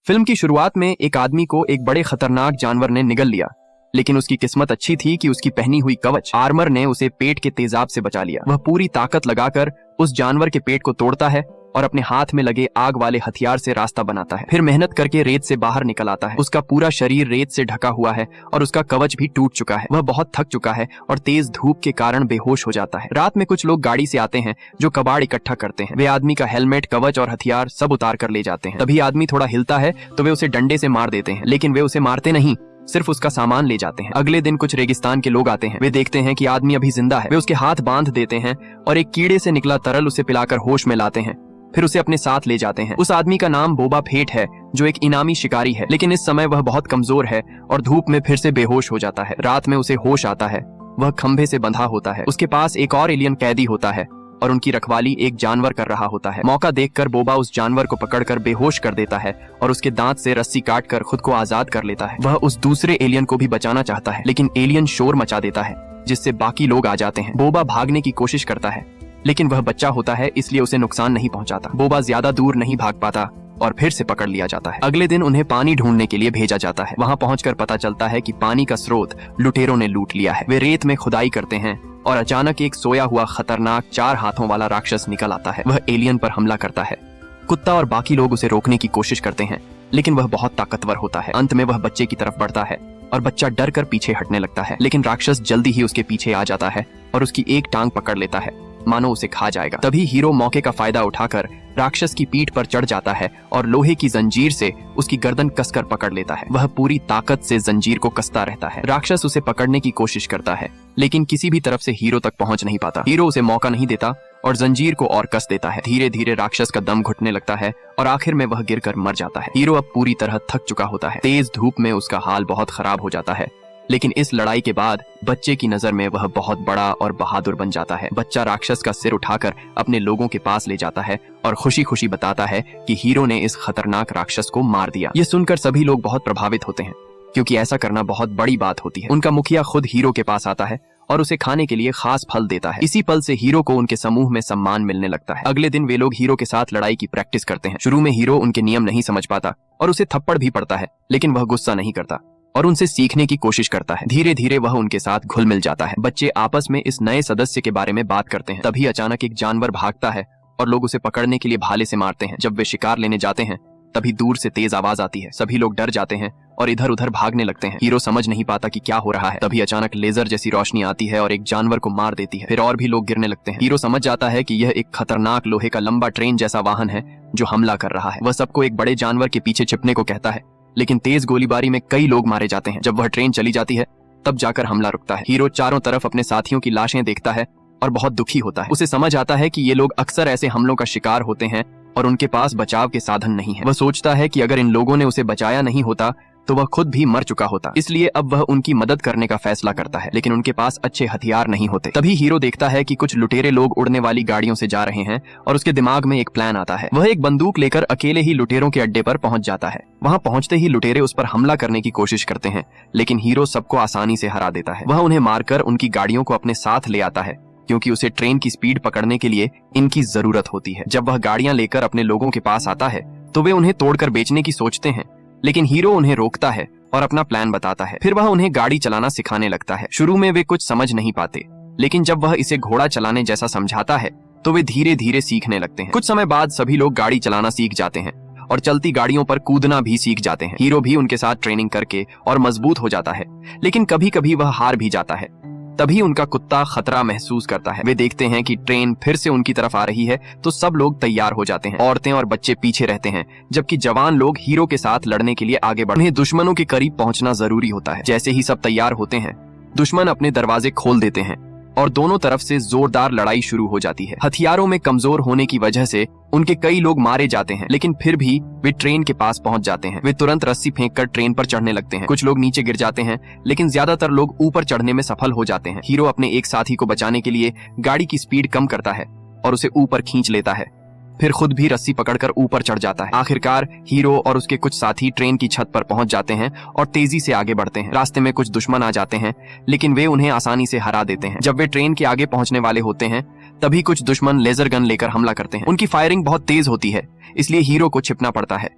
Film की शुरुआत में एक आदमी को एक बड़े खतरनाक जानवर ने निगल लिया, लेकिन उसकी किस्मत अच्छी थी कि उसकी पहनी हुई कवच आर्मर ने उसे पेट के तेजाब से बचा लिया। वह पूरी ताकत लगाकर उस जानवर के पेट को तोड़ता है और अपने हाथ में लगे आग वाले हथियार से रास्ता बनाता है। फिर मेहनत करके रेत से बाहर निकल आता है। उसका पूरा शरीर रेत से ढका हुआ है और उसका कवच भी टूट चुका है। वह बहुत थक चुका है और तेज धूप के कारण बेहोश हो जाता है। रात में कुछ लोग गाड़ी से आते हैं जो कबाड़ इकट्ठा करते हैं। वे आदमी का हेलमेट, कवच और हथियार सब उतार कर ले जाते हैं। तभी आदमी थोड़ा हिलता है तो वे उसे डंडे से मार देते हैं, लेकिन वे उसे मारते नहीं, सिर्फ उसका सामान ले जाते हैं। अगले दिन कुछ रेगिस्तान के लोग आते हैं। वे देखते हैं कि आदमी अभी जिंदा है। वे उसके हाथ बांध देते हैं और एक कीड़े से निकला तरल उसे पिलाकर होश में लाते हैं। फिर उसे अपने साथ ले जाते हैं। उस आदमी का नाम बोबा फेट है, जो एक इनामी शिकारी है, लेकिन इस समय वह बहुत कमजोर है और धूप में फिर से बेहोश हो जाता है। रात में उसे होश आता है। वह खंभे से बंधा होता है। उसके पास एक और एलियन कैदी होता है और उनकी रखवाली एक जानवर कर रहा होता है। मौका देखकर बोबा उस जानवर को पकड़कर बेहोश कर देता है और उसके दांत से रस्सी काटकर खुद को आजाद कर लेता है। वह उस दूसरे एलियन को भी बचाना चाहता है, लेकिन एलियन शोर मचा देता है जिससे बाकी लोग आ जाते हैं। बोबा भागने की कोशिश करता है, लेकिन वह बच्चा होता है, इसलिए उसे नुकसान नहीं पहुंचाता। बोबा ज्यादा दूर नहीं भाग पाता और फिर से पकड़ लिया जाता है। अगले दिन उन्हें पानी ढूंढने के लिए भेजा जाता है। वहां पहुंचकर पता चलता है कि पानी का स्रोत लुटेरों ने लूट लिया है। वे रेत में खुदाई करते हैं और अचानक एक सोया हुआ खतरनाक 4 हाथों वाला राक्षस निकल आता है। वह एलियन पर हमला करता है। कुत्ता और बाकी लोग उसे रोकने की कोशिश करते हैं, लेकिन वह बहुत ताकतवर होता है। अंत में वह बच्चे की तरफ बढ़ता है और बच्चा डर कर पीछे हटने लगता है, लेकिन राक्षस जल्दी ही उसके पीछे आ जाता है और उसकी एक टांग पकड़ लेता है, मानो उसे खा जाएगा। तभी हीरो मौके का फायदा उठाकर राक्षस की पीठ पर चढ़ जाता है और लोहे की जंजीर से उसकी गर्दन कसकर पकड़ लेता है। वह पूरी ताकत से जंजीर को कसता रहता है। राक्षस उसे पकड़ने की कोशिश करता है, लेकिन किसी भी तरफ से हीरो तक पहुंच नहीं पाता। हीरो उसे मौका नहीं देता और जंजीर को और कस देता है। धीरे धीरे राक्षस का दम घुटने लगता है और आखिर में वह गिरकर मर जाता है। हीरो अब पूरी तरह थक चुका होता है। तेज धूप में उसका हाल बहुत खराब हो जाता है, लेकिन इस लड़ाई के बाद बच्चे की नजर में वह बहुत बड़ा और बहादुर बन जाता है। बच्चा राक्षस का सिर उठाकर अपने लोगों के पास ले जाता है और खुशी खुशी बताता है कि हीरो ने इस खतरनाक राक्षस को मार दिया। ये सुनकर सभी लोग बहुत प्रभावित होते हैं, क्योंकि ऐसा करना बहुत बड़ी बात होती है। उनका मुखिया खुद हीरो के पास आता है और उसे खाने के लिए खास फल देता है। इसी पल से हीरो को उनके समूह में सम्मान मिलने लगता है। अगले दिन वे लोग हीरो के साथ लड़ाई की प्रैक्टिस करते हैं। शुरू में हीरो उनके नियम नहीं समझ पाता और उसे थप्पड़ भी पड़ता है, लेकिन वह गुस्सा नहीं करता और उनसे सीखने की कोशिश करता है। धीरे धीरे वह उनके साथ घुल मिल जाता है। बच्चे आपस में इस नए सदस्य के बारे में बात करते हैं। तभी अचानक एक जानवर भागता है और लोग उसे पकड़ने के लिए भाले से मारते हैं। जब वे शिकार लेने जाते हैं तभी दूर से तेज आवाज आती है। सभी लोग डर जाते हैं और इधर उधर भागने लगते हैं। हीरो समझ नहीं पाता कि क्या हो रहा है। तभी अचानक लेजर जैसी रोशनी आती है और एक जानवर को मार देती है। फिर और भी लोग गिरने लगते हैं। हीरो समझ जाता है कि यह एक खतरनाक लोहे का लंबा ट्रेन जैसा वाहन है जो हमला कर रहा है। वह सबको एक बड़े जानवर के पीछे छिपने को कहता है, लेकिन तेज गोलीबारी में कई लोग मारे जाते हैं। जब वह ट्रेन चली जाती है तब जाकर हमला रुकता है। हीरो चारों तरफ अपने साथियों की लाशें देखता है और बहुत दुखी होता है। उसे समझ आता है कि ये लोग अक्सर ऐसे हमलों का शिकार होते हैं और उनके पास बचाव के साधन नहीं है। वह सोचता है कि अगर इन लोगों ने उसे बचाया नहीं होता तो वह खुद भी मर चुका होता, इसलिए अब वह उनकी मदद करने का फैसला करता है, लेकिन उनके पास अच्छे हथियार नहीं होते। तभी हीरो देखता है कि कुछ लुटेरे लोग उड़ने वाली गाड़ियों से जा रहे हैं और उसके दिमाग में एक प्लान आता है। वह एक बंदूक लेकर अकेले ही लुटेरों के अड्डे पर पहुंच जाता है। वहां पहुंचते ही लुटेरे उस पर हमला करने की कोशिश करते हैं, लेकिन हीरो सबको आसानी से हरा देता है। वह उन्हें मारकर उनकी गाड़ियों को अपने साथ ले आता है, क्योंकि उसे ट्रेन की स्पीड पकड़ने के लिए इनकी जरूरत होती है। जब वह गाड़ियां लेकर अपने लोगों के पास आता है तो वे उन्हें तोड़कर बेचने की सोचते हैं, लेकिन हीरो उन्हें रोकता है और अपना प्लान बताता है। फिर वह उन्हें गाड़ी चलाना सिखाने लगता है। शुरू में वे कुछ समझ नहीं पाते, लेकिन जब वह इसे घोड़ा चलाने जैसा समझाता है तो वे धीरे धीरे सीखने लगते हैं। कुछ समय बाद सभी लोग गाड़ी चलाना सीख जाते हैं और चलती गाड़ियों पर कूदना भी सीख जाते हैं। हीरो भी उनके साथ ट्रेनिंग करके और मजबूत हो जाता है, लेकिन कभी कभी वह हार भी जाता है। तभी उनका कुत्ता खतरा महसूस करता है। वे देखते हैं कि ट्रेन फिर से उनकी तरफ आ रही है तो सब लोग तैयार हो जाते हैं। औरतें और बच्चे पीछे रहते हैं, जबकि जवान लोग हीरो के साथ लड़ने के लिए आगे बढ़े। उन्हें दुश्मनों के करीब पहुंचना जरूरी होता है। जैसे ही सब तैयार होते हैं दुश्मन अपने दरवाजे खोल देते हैं और दोनों तरफ से जोरदार लड़ाई शुरू हो जाती है। हथियारों में कमजोर होने की वजह से उनके कई लोग मारे जाते हैं, लेकिन फिर भी वे ट्रेन के पास पहुंच जाते हैं। वे तुरंत रस्सी फेंककर ट्रेन पर चढ़ने लगते हैं। कुछ लोग नीचे गिर जाते हैं, लेकिन ज्यादातर लोग ऊपर चढ़ने में सफल हो जाते हैं। हीरो अपने एक साथी को बचाने के लिए गाड़ी की स्पीड कम करता है और उसे ऊपर खींच लेता है। फिर खुद भी रस्सी पकड़कर ऊपर चढ़ जाता है। आखिरकार हीरो और उसके कुछ साथी ट्रेन की छत पर पहुंच जाते हैं और तेजी से आगे बढ़ते हैं। रास्ते में कुछ दुश्मन आ जाते हैं, लेकिन वे उन्हें आसानी से हरा देते हैं। जब वे ट्रेन के आगे पहुंचने वाले होते हैं तभी कुछ दुश्मन लेजर गन लेकर हमला करते हैं। उनकी फायरिंग बहुत तेज होती है, इसलिए हीरो को छिपना पड़ता है।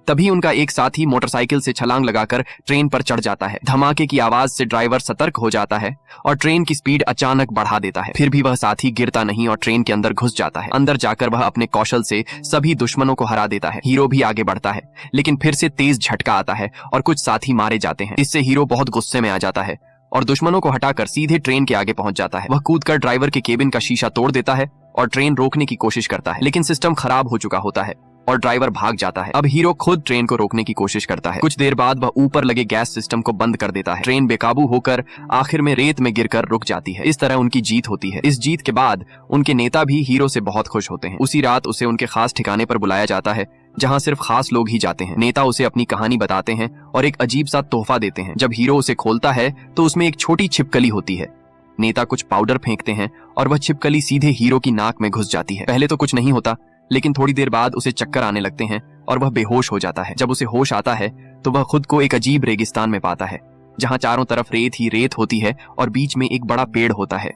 तभी उनका एक साथी मोटरसाइकिल से छलांग लगाकर ट्रेन पर चढ़ जाता है। धमाके की आवाज से ड्राइवर सतर्क हो जाता है और ट्रेन की स्पीड अचानक बढ़ा देता है। फिर भी वह साथी गिरता नहीं और ट्रेन के अंदर घुस जाता है। अंदर जाकर वह अपने कौशल से सभी दुश्मनों को हरा देता है। हीरो भी आगे बढ़ता है, लेकिन फिर से तेज झटका आता है और कुछ साथी मारे जाते हैं। इससे हीरो बहुत गुस्से में आ जाता है और दुश्मनों को हटाकर सीधे ट्रेन के आगे पहुंच जाता है। वह कूदकर ड्राइवर के केबिन का शीशा तोड़ देता है और ट्रेन रोकने की कोशिश करता है, लेकिन सिस्टम खराब हो चुका होता है और ड्राइवर भाग जाता है। अब हीरो खुद ट्रेन को रोकने की कोशिश करता है। कुछ देर बाद वह ऊपर लगे गैस सिस्टम को बंद कर देता है। ट्रेन बेकाबू होकर आखिर में रेत में गिरकर रुक जाती है। इस तरह उनकी जीत होती है। इस जीत के बाद उनके नेता भी हीरो से बहुत खुश होते हैं। उसी रात उसे उनके खास ठिकाने पर बुलाया जाता है, जहां सिर्फ खास लोग ही जाते हैं। नेता उसे अपनी कहानी बताते हैं और एक अजीब सा तोहफा देते हैं। जब हीरो उसे खोलता है तो उसमें एक छोटी छिपकली होती है। नेता कुछ पाउडर फेंकते हैं और वह छिपकली सीधे हीरो की नाक में घुस जाती है। पहले तो कुछ नहीं होता, लेकिन थोड़ी देर बाद उसे चक्कर आने लगते हैं और वह बेहोश हो जाता है। जब उसे होश आता है तो वह खुद को एक अजीब रेगिस्तान में पाता है, जहां चारों तरफ रेत ही रेत होती है और बीच में एक बड़ा पेड़ होता है।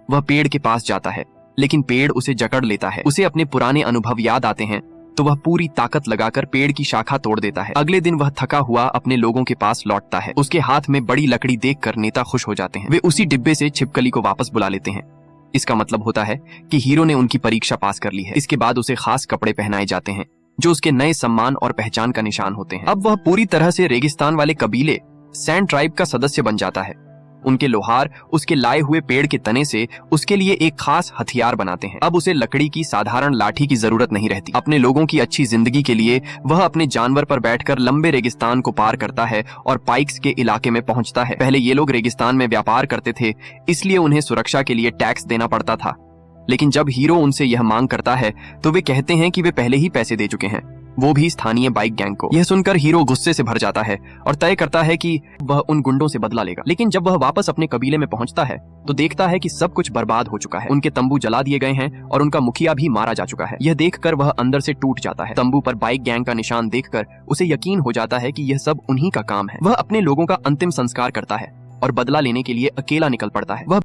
वह पेड़ के पास जाता है, लेकिन पेड़ उसे जकड़ लेता है। उसे अपने पुराने अनुभव याद आते हैं तो वह पूरी ताकत लगाकर पेड़ की शाखा तोड़ देता है। अगले दिन वह थका हुआ अपने लोगों के पास लौटता है। उसके हाथ में बड़ी लकड़ी देखकर नेता खुश हो जाते हैं। वे उसी डिब्बे से छिपकली को वापस बुला लेते हैं। इसका मतलब होता है कि हीरो ने उनकी परीक्षा पास कर ली है। इसके बाद उसे खास कपड़े पहनाए जाते हैं जो उसके नए सम्मान और पहचान का निशान होते हैं। अब वह पूरी तरह से रेगिस्तान वाले कबीले सैंड ट्राइब का सदस्य बन जाता है। उनके लोहार उसके लाए हुए पेड़ के तने से उसके लिए एक खास हथियार बनाते हैं। अब उसे लकड़ी की साधारण लाठी की जरूरत नहीं रहती। अपने लोगों की अच्छी जिंदगी के लिए वह अपने जानवर पर बैठकर लंबे रेगिस्तान को पार करता है और पाइक्स के इलाके में पहुंचता है। पहले ये लोग रेगिस्तान में व्यापार करते थे, इसलिए उन्हें सुरक्षा के लिए टैक्स देना पड़ता था। लेकिन जब हीरो उनसे यह मांग करता है तो वे कहते हैं कि वे पहले ही पैसे दे चुके हैं, वो भी स्थानीय बाइक गैंग को। यह सुनकर हीरो गुस्से से भर जाता है और तय करता है कि वह उन गुंडों से बदला लेगा। लेकिन जब वह वापस अपने कबीले में पहुंचता है तो देखता है कि सब कुछ बर्बाद हो चुका है। उनके तंबू जला दिए गए हैं और उनका मुखिया भी मारा जा चुका है। यह देखकर वह अंदर से टूट जाता है। तंबू पर बाइक गैंग का निशान देखकर उसे यकीन हो जाता है कि यह सब उन्हीं का काम है। वह अपने लोगों का अंतिम संस्कार करता है और बदला लेने के लिए अकेला निकल पड़ता है। वह